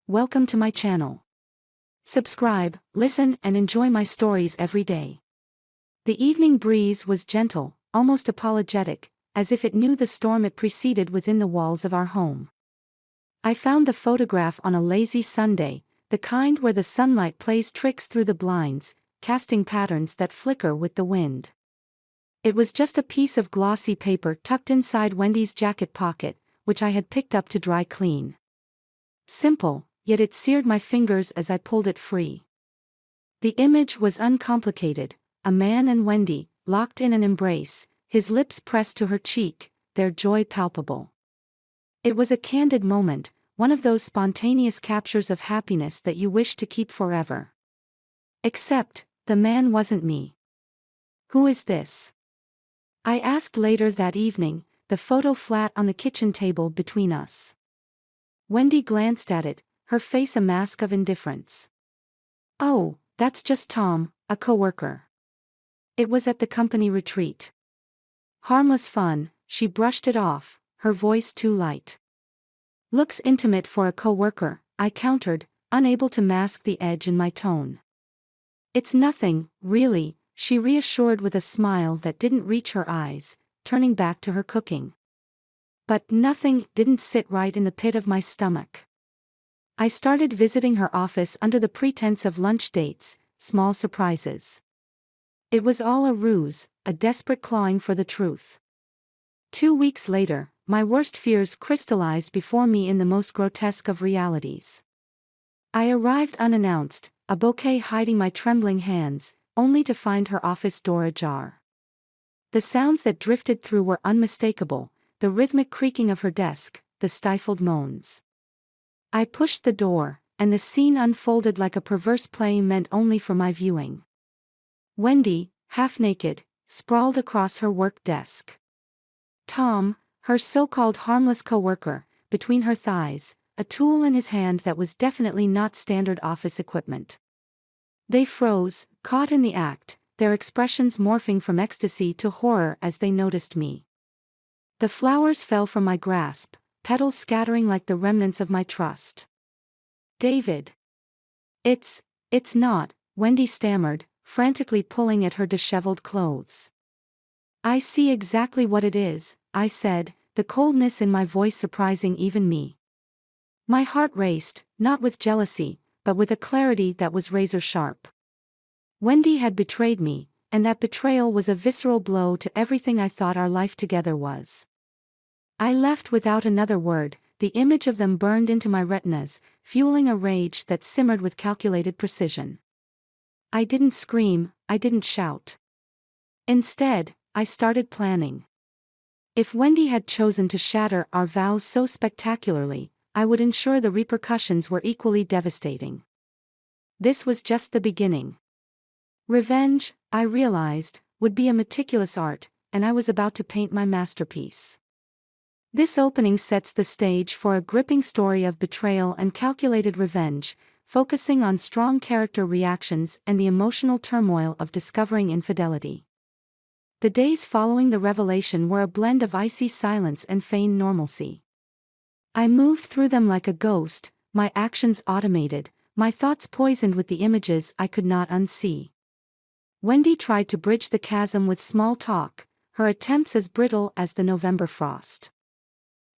Welcome to my channel. Subscribe, listen, and enjoy my stories every day. The evening breeze was gentle, almost apologetic, as if it knew the storm it preceded within the walls of our home. I found the photograph on a lazy Sunday, the kind where the sunlight plays tricks through the blinds, casting patterns that flicker with the wind. It was just a piece of glossy paper tucked inside Wendy's jacket pocket, which I had picked up to dry clean. Simple, yet it seared my fingers as I pulled it free. The image was uncomplicated: a man and Wendy, locked in an embrace, his lips pressed to her cheek, their joy palpable. It was a candid moment, one of those spontaneous captures of happiness that you wish to keep forever. Except, the man wasn't me. "Who is this?" I asked later that evening, the photo flat on the kitchen table between us. Wendy glanced at it, her face a mask of indifference. "Oh, that's just Tom, a coworker. It was at the company retreat. Harmless fun," she brushed it off, her voice too light. "Looks intimate for a coworker," I countered, unable to mask the edge in my tone. "It's nothing, really," she reassured with a smile that didn't reach her eyes, turning back to her cooking. But nothing didn't sit right in the pit of my stomach. I started visiting her office under the pretense of lunch dates, small surprises. It was all a ruse, a desperate clawing for the truth. 2 weeks later, my worst fears crystallized before me in the most grotesque of realities. I arrived unannounced, a bouquet hiding my trembling hands, only to find her office door ajar. The sounds that drifted through were unmistakable: the rhythmic creaking of her desk, the stifled moans. I pushed the door, and the scene unfolded like a perverse play meant only for my viewing. Wendy, half naked, sprawled across her work desk. Tom, her so-called harmless coworker, between her thighs, a tool in his hand that was definitely not standard office equipment. They froze, caught in the act, their expressions morphing from ecstasy to horror as they noticed me. The flowers fell from my grasp, petals scattering like the remnants of my trust. "David." It's not," Wendy stammered, frantically pulling at her disheveled clothes. "I see exactly what it is," I said, the coldness in my voice surprising even me. My heart raced, not with jealousy, but with a clarity that was razor-sharp. Wendy had betrayed me, and that betrayal was a visceral blow to everything I thought our life together was. I left without another word, the image of them burned into my retinas, fueling a rage that simmered with calculated precision. I didn't scream, I didn't shout. Instead, I started planning. If Wendy had chosen to shatter our vows so spectacularly, I would ensure the repercussions were equally devastating. This was just the beginning. Revenge, I realized, would be a meticulous art, and I was about to paint my masterpiece. This opening sets the stage for a gripping story of betrayal and calculated revenge, focusing on strong character reactions and the emotional turmoil of discovering infidelity. The days following the revelation were a blend of icy silence and feigned normalcy. I moved through them like a ghost, my actions automated, my thoughts poisoned with the images I could not unsee. Wendy tried to bridge the chasm with small talk, her attempts as brittle as the November frost.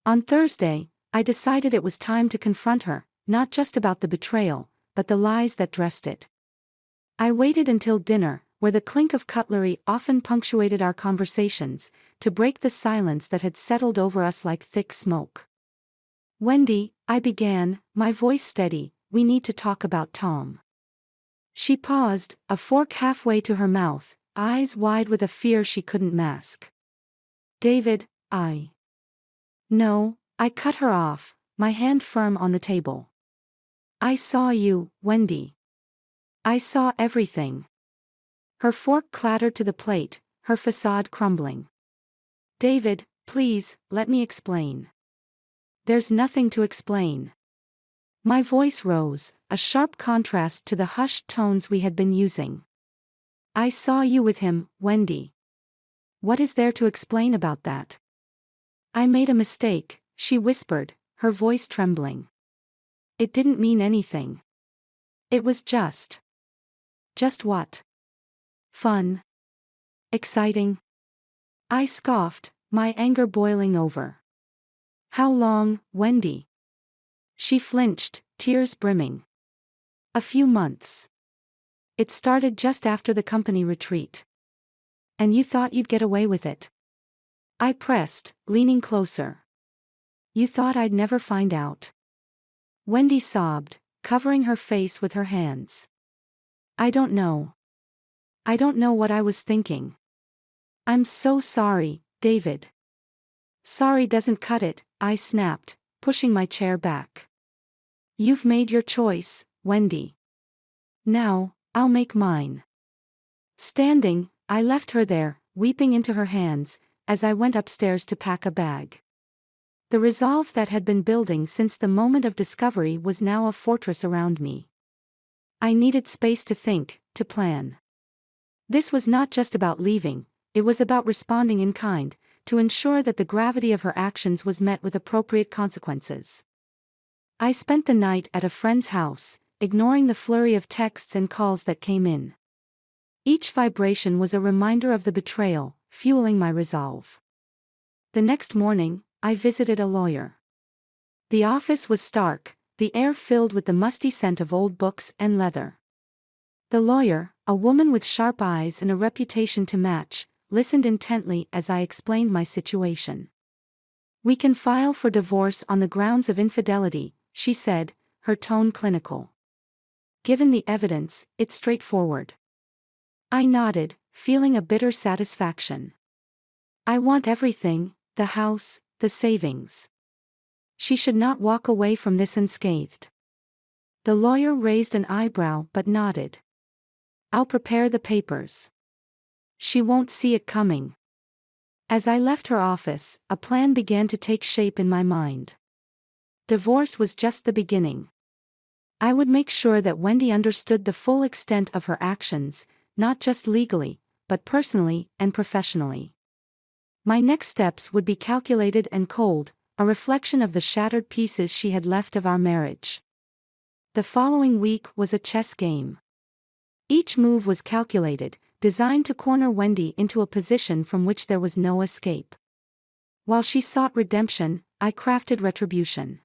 On Thursday, I decided it was time to confront her, not just about the betrayal, but the lies that dressed it. I waited until dinner, where the clink of cutlery often punctuated our conversations, to break the silence that had settled over us like thick smoke. "Wendy," I began, my voice steady, "we need to talk about Tom." She paused, a fork halfway to her mouth, eyes wide with a fear she couldn't mask. "David, No," I cut her off, my hand firm on the table. "I saw you, Wendy. I saw everything." Her fork clattered to the plate, her facade crumbling. "David, please, let me explain." "There's nothing to explain." My voice rose, a sharp contrast to the hushed tones we had been using. "I saw you with him, Wendy. What is there to explain about that?" "I made a mistake," she whispered, her voice trembling. It didn't mean anything. It was just. Just what? Fun. Exciting. I scoffed, my anger boiling over. How long, Wendy? She flinched, tears brimming. A few months. It started just after the company retreat. And you thought you'd get away with it? I pressed, leaning closer. You thought I'd never find out? Wendy sobbed, covering her face with her hands. I don't know. I don't know what I was thinking. I'm so sorry, David. Sorry doesn't cut it, I snapped, pushing my chair back. You've made your choice, Wendy. Now, I'll make mine. Standing, I left her there, weeping into her hands, as I went upstairs to pack a bag. The resolve that had been building since the moment of discovery was now a fortress around me. I needed space to think, to plan. This was not just about leaving, it was about responding in kind, to ensure that the gravity of her actions was met with appropriate consequences. I spent the night at a friend's house, ignoring the flurry of texts and calls that came in. Each vibration was a reminder of the betrayal, fueling my resolve. The next morning, I visited a lawyer. The office was stark, the air filled with the musty scent of old books and leather. The lawyer, a woman with sharp eyes and a reputation to match, listened intently as I explained my situation. We can file for divorce on the grounds of infidelity, she said, her tone clinical. Given the evidence, it's straightforward. I nodded, feeling a bitter satisfaction. I want everything, the house, the savings. She should not walk away from this unscathed. The lawyer raised an eyebrow but nodded. I'll prepare the papers. She won't see it coming. As I left her office, a plan began to take shape in my mind. Divorce was just the beginning. I would make sure that Wendy understood the full extent of her actions, not just legally, but personally and professionally. My next steps would be calculated and cold, a reflection of the shattered pieces she had left of our marriage. The following week was a chess game. Each move was calculated, designed to corner Wendy into a position from which there was no escape. While she sought redemption, I crafted retribution.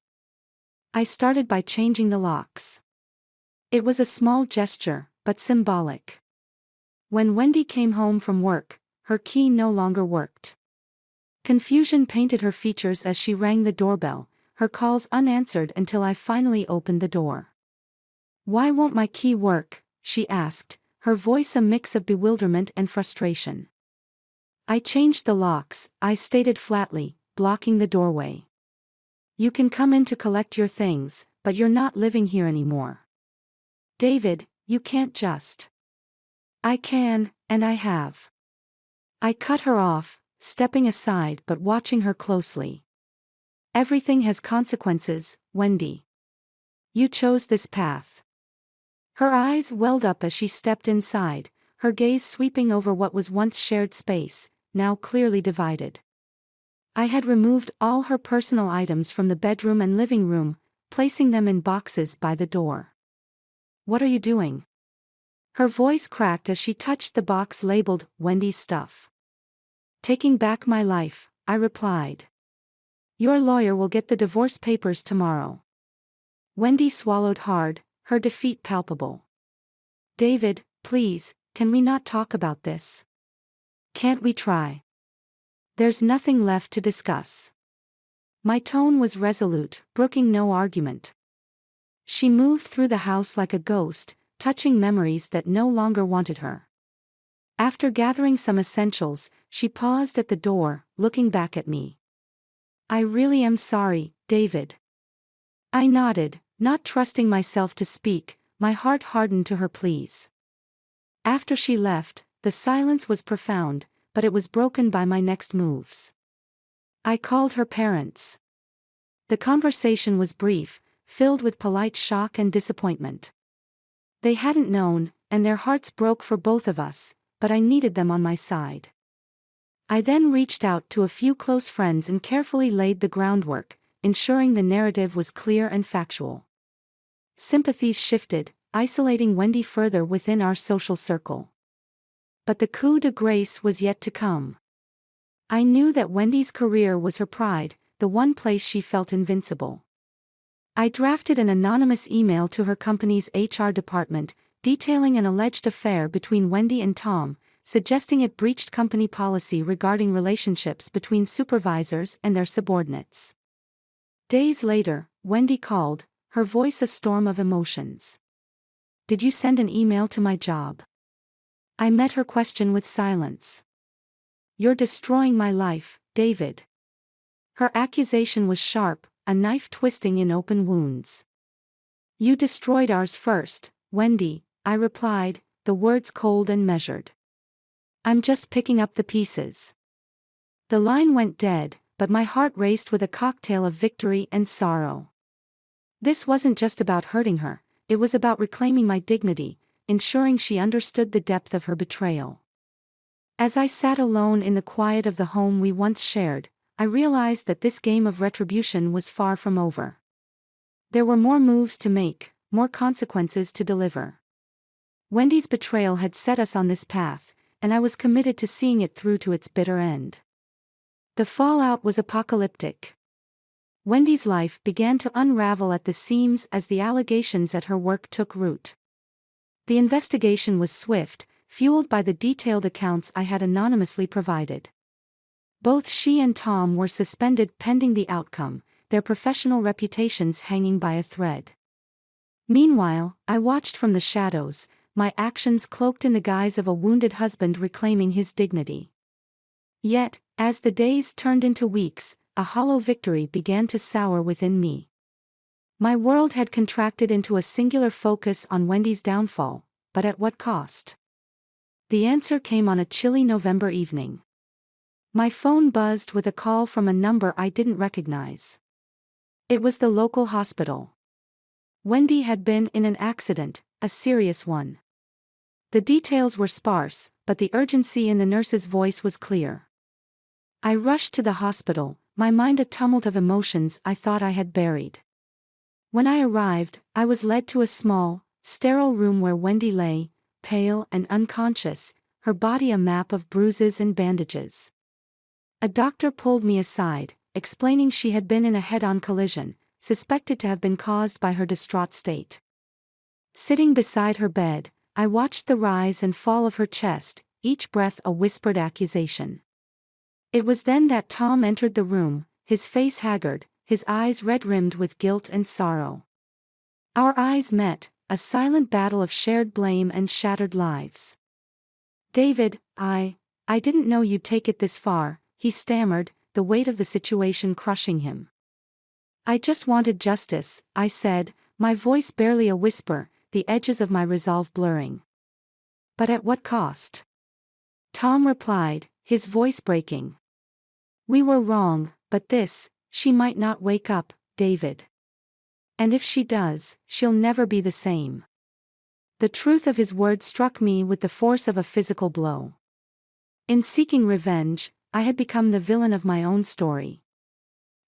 I started by changing the locks. It was a small gesture, but symbolic. When Wendy came home from work, her key no longer worked. Confusion painted her features as she rang the doorbell, her calls unanswered until I finally opened the door. Why won't my key work? She asked, her voice a mix of bewilderment and frustration. I changed the locks, I stated flatly, blocking the doorway. You can come in to collect your things, but you're not living here anymore. David, you can't just. I can, and I have. I cut her off, stepping aside but watching her closely. Everything has consequences, Wendy. You chose this path. Her eyes welled up as she stepped inside, her gaze sweeping over what was once shared space, now clearly divided. I had removed all her personal items from the bedroom and living room, placing them in boxes by the door. What are you doing? Her voice cracked as she touched the box labeled, Wendy's stuff. Taking back my life, I replied. Your lawyer will get the divorce papers tomorrow. Wendy swallowed hard, her defeat palpable. David, please, can we not talk about this? Can't we try? There's nothing left to discuss. My tone was resolute, brooking no argument. She moved through the house like a ghost, touching memories that no longer wanted her. After gathering some essentials, she paused at the door, looking back at me. I really am sorry, David. I nodded, not trusting myself to speak, my heart hardened to her pleas. After she left, the silence was profound, but it was broken by my next moves. I called her parents. The conversation was brief, filled with polite shock and disappointment. They hadn't known, and their hearts broke for both of us, but I needed them on my side. I then reached out to a few close friends and carefully laid the groundwork, ensuring the narrative was clear and factual. Sympathies shifted, isolating Wendy further within our social circle. But the coup de grace was yet to come. I knew that Wendy's career was her pride, the one place she felt invincible. I drafted an anonymous email to her company's HR department, detailing an alleged affair between Wendy and Tom, suggesting it breached company policy regarding relationships between supervisors and their subordinates. Days later, Wendy called, her voice a storm of emotions. "Did you send an email to my job?" I met her question with silence. "You're destroying my life, David." Her accusation was sharp, a knife twisting in open wounds. "You destroyed ours first, Wendy," I replied, the words cold and measured. "I'm just picking up the pieces." The line went dead, but my heart raced with a cocktail of victory and sorrow. This wasn't just about hurting her, it was about reclaiming my dignity, ensuring she understood the depth of her betrayal. As I sat alone in the quiet of the home we once shared, I realized that this game of retribution was far from over. There were more moves to make, more consequences to deliver. Wendy's betrayal had set us on this path, and I was committed to seeing it through to its bitter end. The fallout was apocalyptic. Wendy's life began to unravel at the seams as the allegations at her work took root. The investigation was swift, fueled by the detailed accounts I had anonymously provided. Both she and Tom were suspended pending the outcome, their professional reputations hanging by a thread. Meanwhile, I watched from the shadows, my actions cloaked in the guise of a wounded husband reclaiming his dignity. Yet, as the days turned into weeks, a hollow victory began to sour within me. My world had contracted into a singular focus on Wendy's downfall, but at what cost? The answer came on a chilly November evening. My phone buzzed with a call from a number I didn't recognize. It was the local hospital. Wendy had been in an accident, a serious one. The details were sparse, but the urgency in the nurse's voice was clear. I rushed to the hospital, my mind a tumult of emotions I thought I had buried. When I arrived, I was led to a small, sterile room where Wendy lay, pale and unconscious, her body a map of bruises and bandages. A doctor pulled me aside, explaining she had been in a head-on collision, suspected to have been caused by her distraught state. Sitting beside her bed, I watched the rise and fall of her chest, each breath a whispered accusation. It was then that Tom entered the room, his face haggard, his eyes red-rimmed with guilt and sorrow. Our eyes met, a silent battle of shared blame and shattered lives. "David, I didn't know you'd take it this far," he stammered, the weight of the situation crushing him. "I just wanted justice," I said, my voice barely a whisper, the edges of my resolve blurring. "But at what cost?" Tom replied, his voice breaking. "We were wrong, but she might not wake up, David. And if she does, she'll never be the same." The truth of his words struck me with the force of a physical blow. In seeking revenge, I had become the villain of my own story.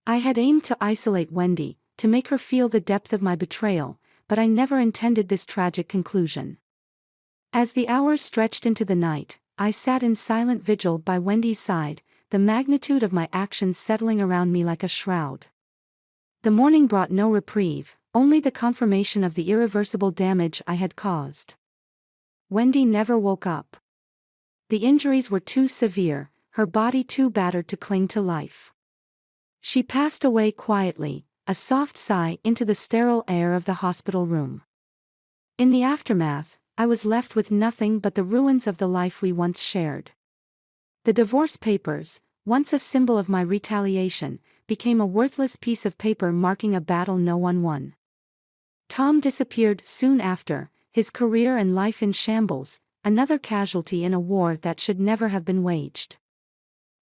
I had aimed to isolate Wendy, to make her feel the depth of my betrayal, but I never intended this tragic conclusion. As the hours stretched into the night, I sat in silent vigil by Wendy's side, the magnitude of my actions settling around me like a shroud. The morning brought no reprieve, only the confirmation of the irreversible damage I had caused. Wendy never woke up. The injuries were too severe, her body too battered to cling to life. She passed away quietly, a soft sigh into the sterile air of the hospital room. In the aftermath, I was left with nothing but the ruins of the life we once shared. The divorce papers, once a symbol of my retaliation, became a worthless piece of paper marking a battle no one won. Tom disappeared soon after, his career and life in shambles, another casualty in a war that should never have been waged.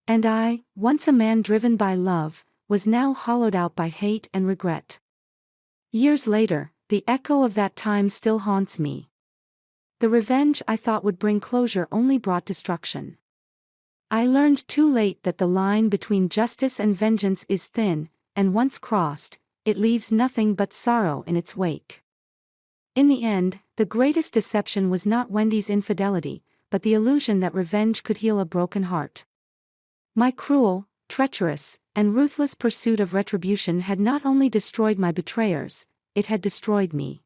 And I, once a man driven by love, was now hollowed out by hate and regret. Years later, the echo of that time still haunts me. The revenge I thought would bring closure only brought destruction. I learned too late that the line between justice and vengeance is thin, and once crossed, it leaves nothing but sorrow in its wake. In the end, the greatest deception was not Wendy's infidelity, but the illusion that revenge could heal a broken heart. My cruel, treacherous, and ruthless pursuit of retribution had not only destroyed my betrayers, it had destroyed me.